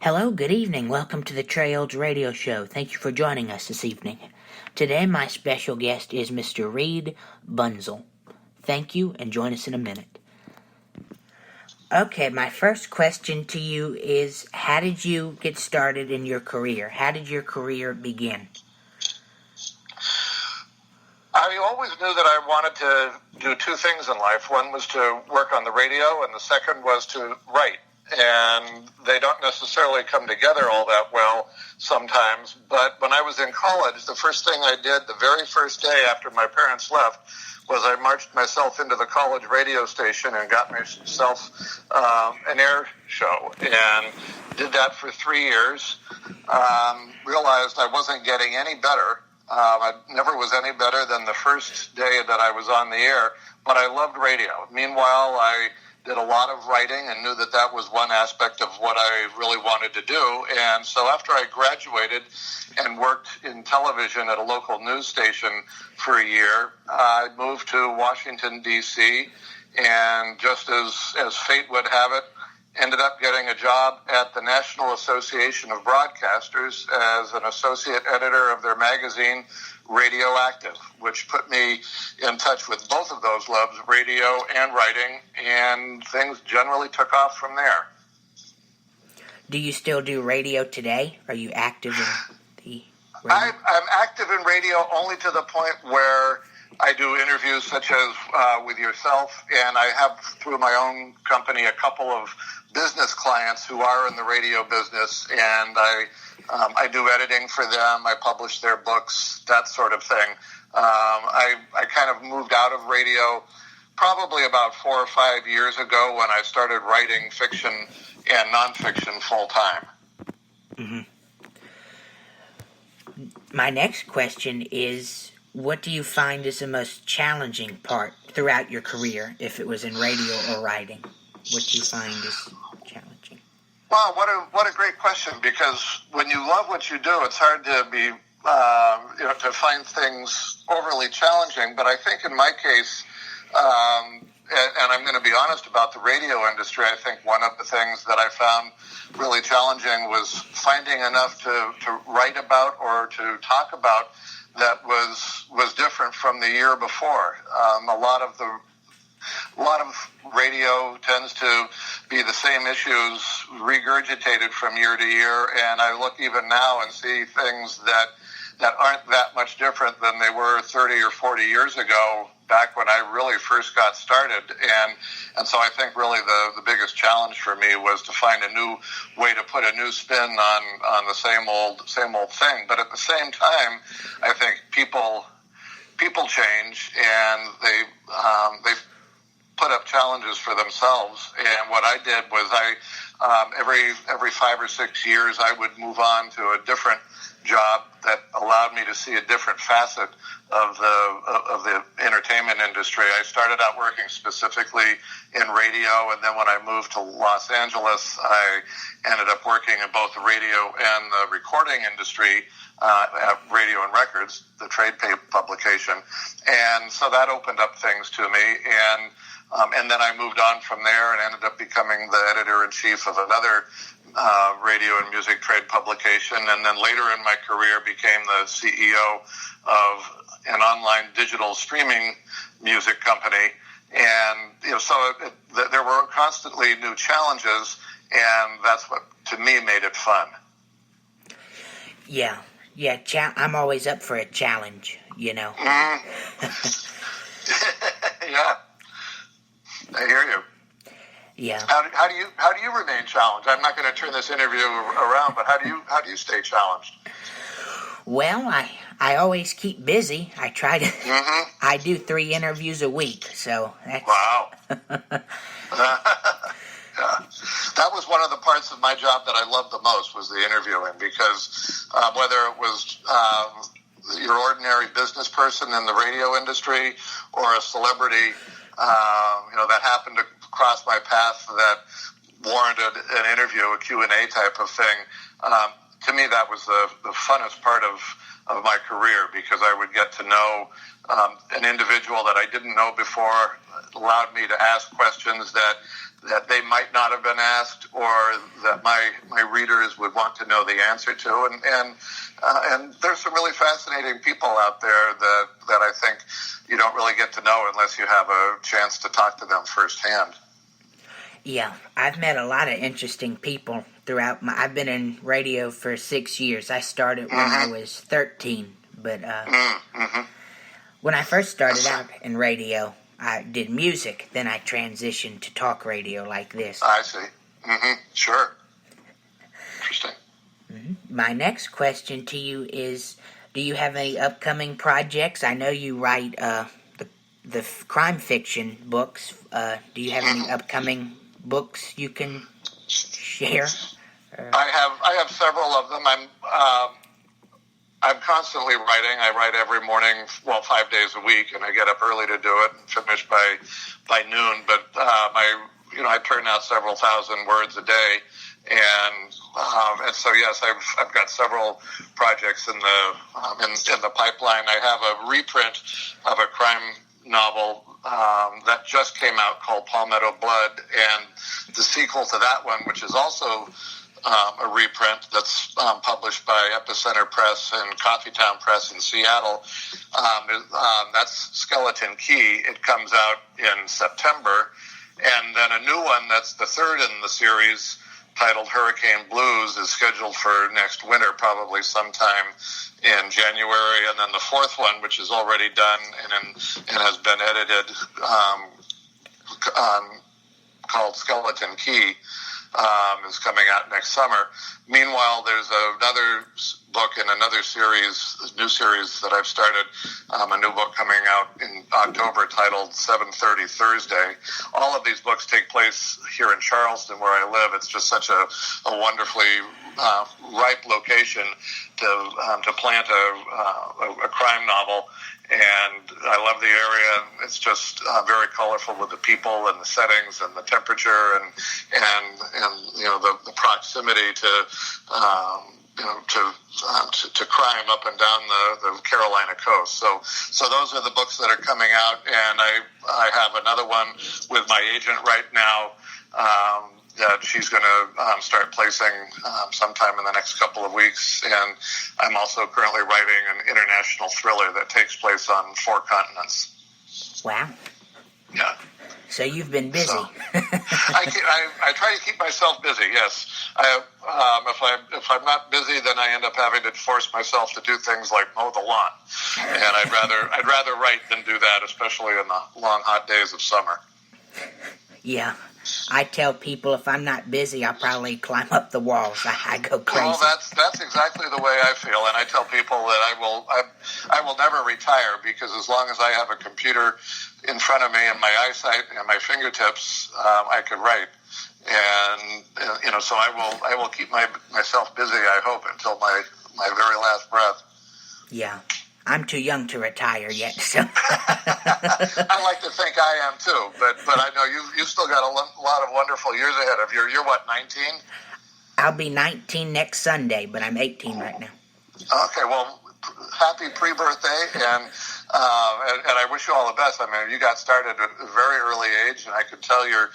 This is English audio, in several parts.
Hello, good evening. Welcome to the Trails Radio Show. Thank you for joining us this evening. Today, my special guest is Mr. Reed Bunzel. Thank you, and join us in a minute. Okay, my first question to you is, how did you get started in your career? How did your career begin? I always knew that I wanted to do two things in life. One was to work on the radio, and the second was to write. And they don't necessarily come together all that well sometimes. But when I was in college, the first thing I did the very first day after my parents left was I marched myself into the college radio station and got myself an air show, and did that for 3 years. Realized I wasn't getting any better. I never was any better than the first day that I was on the air, but I loved radio. Meanwhile, I did a lot of writing and knew that that was one aspect of what I really wanted to do. And so after I graduated and worked in television at a local news station for a year, I moved to Washington, D.C., and just as fate would have it, ended up getting a job at the National Association of Broadcasters as an associate editor of their magazine, Radioactive, which put me in touch with both of those loves, radio and writing, and things generally took off from there. Do you still do radio today? Are you active in the radio? I'm active in radio only to the point where I do interviews such as with yourself, and I have, through my own company, a couple of business clients who are in the radio business, and I do editing for them. I publish their books, that sort of thing. I kind of moved out of radio probably about 4 or 5 years ago when I started writing fiction and nonfiction full time. Mm-hmm. My next question is, what do you find is the most challenging part throughout your career, if it was in radio or writing? What do you find is challenging? Wow, what a great question, because when you love what you do, it's hard to be, to find things overly challenging. But I think in my case, and I'm going to be honest about the radio industry, I think one of the things that I found really challenging was finding enough to write about or to talk about that was different from the year before. A lot of radio tends to be the same issues regurgitated from year to year, and I look even now and see things that aren't that much different than they were 30 or 40 years ago, back when I really first got started. And so I think really the biggest challenge for me was to find a new way to put a new spin on the same old thing. But at the same time, I think people change, and they put up challenges for themselves. And what I did was every 5 or 6 years I would move on to a different job that allowed me to see a different facet of the entertainment industry. I started out working specifically in radio, and then when I moved to Los Angeles, I ended up working in both the radio and the recording industry, at Radio and Records, the trade publication. And so that opened up things to me, and then I moved on from there and ended up becoming the editor-in-chief of another radio and music trade publication, and then later in my career became the CEO of an online digital streaming music company. And so there were constantly new challenges, and that's what, to me, made it fun. Yeah, I'm always up for a challenge, Mm-hmm. Yeah, I hear you. Yeah. How do you remain challenged? I'm not going to turn this interview around, but how do you stay challenged? Well, I always keep busy. I try to. Mm-hmm. I do 3 interviews a week, so that's. Wow. Yeah. That was one of the parts of my job that I loved the most, was the interviewing, because whether it was your ordinary business person in the radio industry or a celebrity, that happened to cross my path that warranted an interview, a Q&A type of thing, to me that was the funnest part of my career, because I would get to know an individual that I didn't know before. It allowed me to ask questions that that they might not have been asked, or that my readers would want to know the answer to. And there's some really fascinating people out there that I think you don't really get to know unless you have a chance to talk to them firsthand. Yeah, I've met a lot of interesting people throughout I've been in radio for 6 years. I started when I was 13, but when I first started out in radio, I did music. Then I transitioned to talk radio like this. I see. Sure. Interesting. My next question to you is, do you have any upcoming projects? I know you write the crime fiction books. Do you have any upcoming books you can share? I have several of them. I'm constantly writing. I write every morning, 5 days a week, and I get up early to do it and finish by noon. But I turn out several thousand words a day, and so yes, I've got several projects in the pipeline. I have a reprint of a crime novel that just came out called Palmetto Blood, and the sequel to that one, which is also a reprint that's published by Epicenter Press and Coffeetown Press in Seattle. That's Skeleton Key. It comes out in September. And then a new one that's the third in the series, titled Hurricane Blues, is scheduled for next winter, probably sometime in January. And then the fourth one, which is already done and has been edited, called Skeleton Key, is coming out next summer. Meanwhile, there's another book in another new series that I've started, a new book coming out in October titled 7:30 Thursday. All of these books take place here in Charleston, where I live. It's just such a wonderfully ripe location to plant a crime novel. And I love the area. It's just very colorful with the people and the settings and the temperature and the proximity to crime up and down the Carolina coast. So those are the books that are coming out, and I have another one with my agent right now that she's going to start placing sometime in the next couple of weeks. And I'm also currently writing an international thriller that takes place on 4 continents. Wow. Yeah. So you've been busy. So, I try to keep myself busy, yes. If I'm not busy, then I end up having to force myself to do things like mow the lawn. And I'd rather write than do that, especially in the long, hot days of summer. Yeah. I tell people if I'm not busy, I'll probably climb up the walls. I go crazy. Well, that's exactly the way I feel, and I tell people that I will never retire, because as long as I have a computer in front of me and my eyesight and my fingertips, I could write. And so I will keep myself busy, I hope, until my very last breath. Yeah. I'm too young to retire yet, so. I like to think I am too, but I know you've still got a lot of wonderful years ahead of you. You're what, 19? I'll be 19 next Sunday, but I'm 18 right now. Okay, well, happy pre-birthday, and I wish you all the best. I mean, you got started at a very early age, and I could tell you've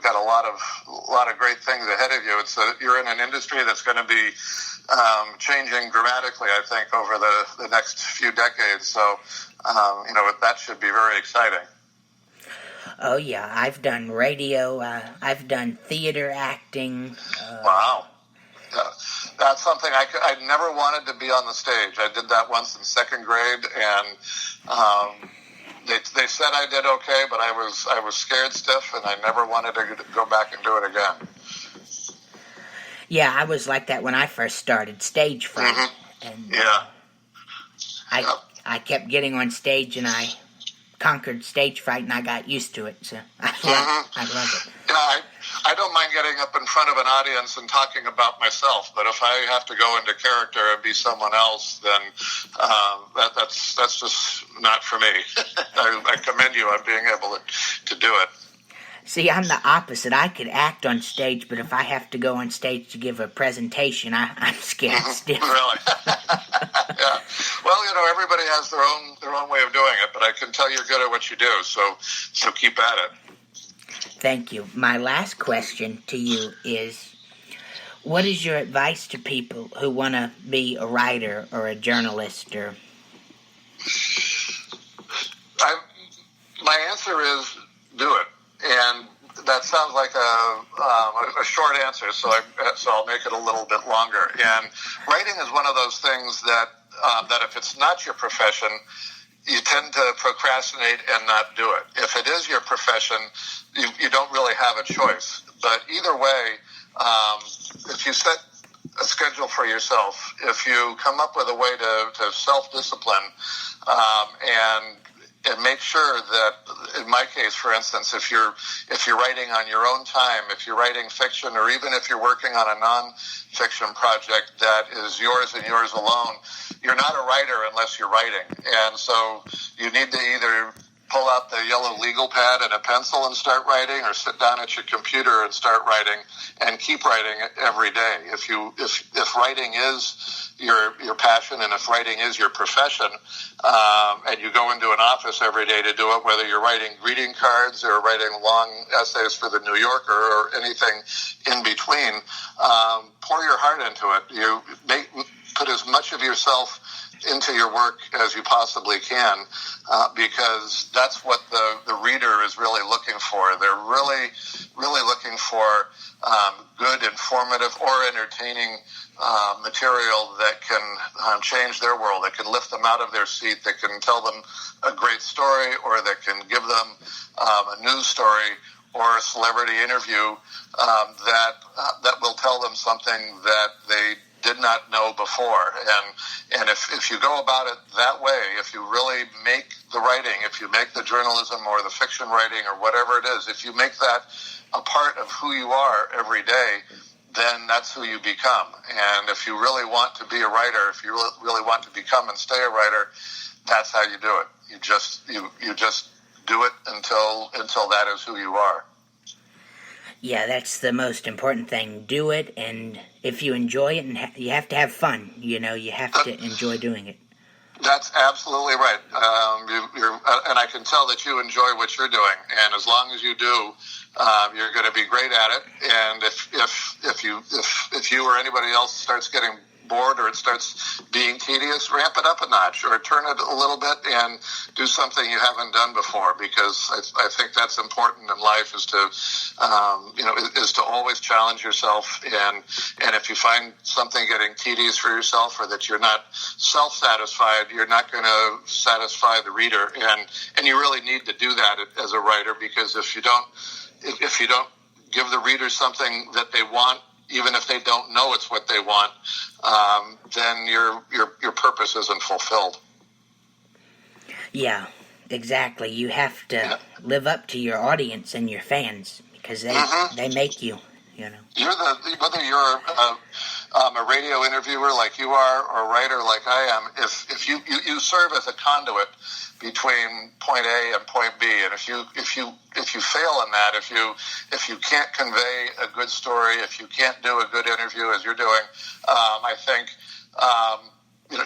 got a lot of great things ahead of you. You're in an industry that's going to be changing dramatically, I think, over the next few decades. So, that should be very exciting. Oh, yeah. I've done radio. I've done theater acting. Wow. That's something I never wanted to be on the stage. I did that once in second grade, and they said I did okay, but I was scared stiff, and I never wanted to go back and do it again. Yeah, I was like that when I first started, stage fright. Mm-hmm. And yeah. I kept getting on stage, and I conquered stage fright, and I got used to it. So I love it. Yeah, I don't mind getting up in front of an audience and talking about myself, but if I have to go into character and be someone else, then that's just not for me. I commend you on being able to do it. See, I'm the opposite. I could act on stage, but if I have to go on stage to give a presentation, I'm scared stiff. Really? Yeah. Well, everybody has their own way of doing it, but I can tell you're good at what you do, so keep at it. Thank you. My last question to you is, what is your advice to people who want to be a writer or a journalist? Or my answer is do it. And that sounds like a short answer, so I'll make it a little bit longer. And writing is one of those things that if it's not your profession, you tend to procrastinate and not do it. If it is your profession, you don't really have a choice. But either way, if you set a schedule for yourself, if you come up with a way to self-discipline, and make sure that, in my case, for instance, if you're writing on your own time, if you're writing fiction, or even if you're working on a non-fiction project that is yours and yours alone, you're not a writer unless you're writing. And so you need to either pull out the yellow legal pad and a pencil and start writing, or sit down at your computer and start writing, and keep writing every day. If writing is your passion, and if writing is your profession, and you go into an office every day to do it, whether you're writing greeting cards or writing long essays for the New Yorker or anything in between, pour your heart into it. You put as much of yourself into your work as you possibly can, because that's what the reader is really looking for. They're really, really looking for good, informative, or entertaining material that can change their world, that can lift them out of their seat, that can tell them a great story, or that can give them a news story or a celebrity interview that will tell them something that they did not know before. And if you go about it that way, if you really make the writing, if you make the journalism or the fiction writing or whatever it is, if you make that a part of who you are every day, then that's who you become. And if you really want to be a writer, if you really want to become and stay a writer, that's how you do it. You just do it until that is who you are. yeah, that's the most important thing. Do it, and if you enjoy it, and you have to have fun. You have to enjoy doing it. That's absolutely right. And I can tell that you enjoy what you're doing. And as long as you do, you're going to be great at it. And if you or anybody else starts getting bored, or it starts being tedious, ramp it up a notch, or turn it a little bit and do something you haven't done before. Because I think that's important in life, is to always challenge yourself. And if you find something getting tedious for yourself, or that you're not self-satisfied, you're not going to satisfy the reader. And you really need to do that as a writer, because if you don't give the reader something that they want, even if they don't know it's what they want, then your purpose isn't fulfilled. Yeah, exactly. You have to live up to your audience and your fans, because they make you. Whether you're a radio interviewer like you are, or a writer like I am, if you serve as a conduit between point A and point B, and if you fail in that, if you can't convey a good story, if you can't do a good interview as you're doing, I think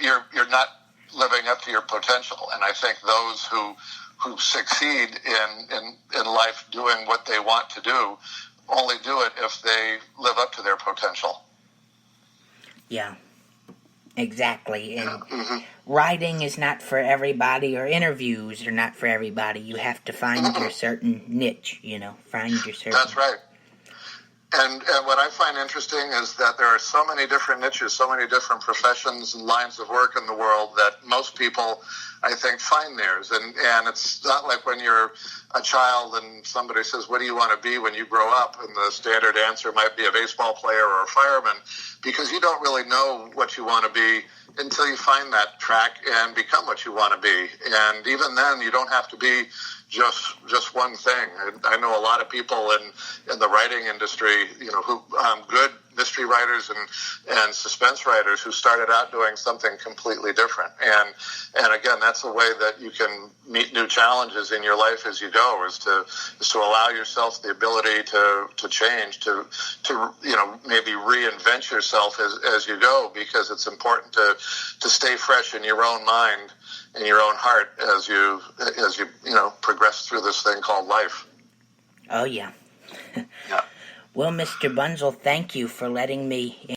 you're not living up to your potential. And I think those who succeed in life doing what they want to do only do it if they live up to their potential. Yeah, exactly. And writing is not for everybody, or interviews are not for everybody. You have to find your certain niche, find your certain... That's right. And what I find interesting is that there are so many different niches, so many different professions and lines of work in the world, that most people, I think, find theirs. And it's not like when you're a child and somebody says, what do you want to be when you grow up? And the standard answer might be a baseball player or a fireman, because you don't really know what you want to be until you find that track and become what you want to be. And even then, you don't have to be just one thing. I know a lot of people in the writing industry, who good mystery writers and suspense writers who started out doing something completely different. And again, that's a way that you can meet new challenges in your life as you go, is to allow yourself the ability to change, to maybe reinvent yourself as you go, because it's important to stay fresh in your own mind, in your own heart, as you progress through this thing called life. Oh yeah, Yeah. Well, Mr. Bunzel, thank you for letting me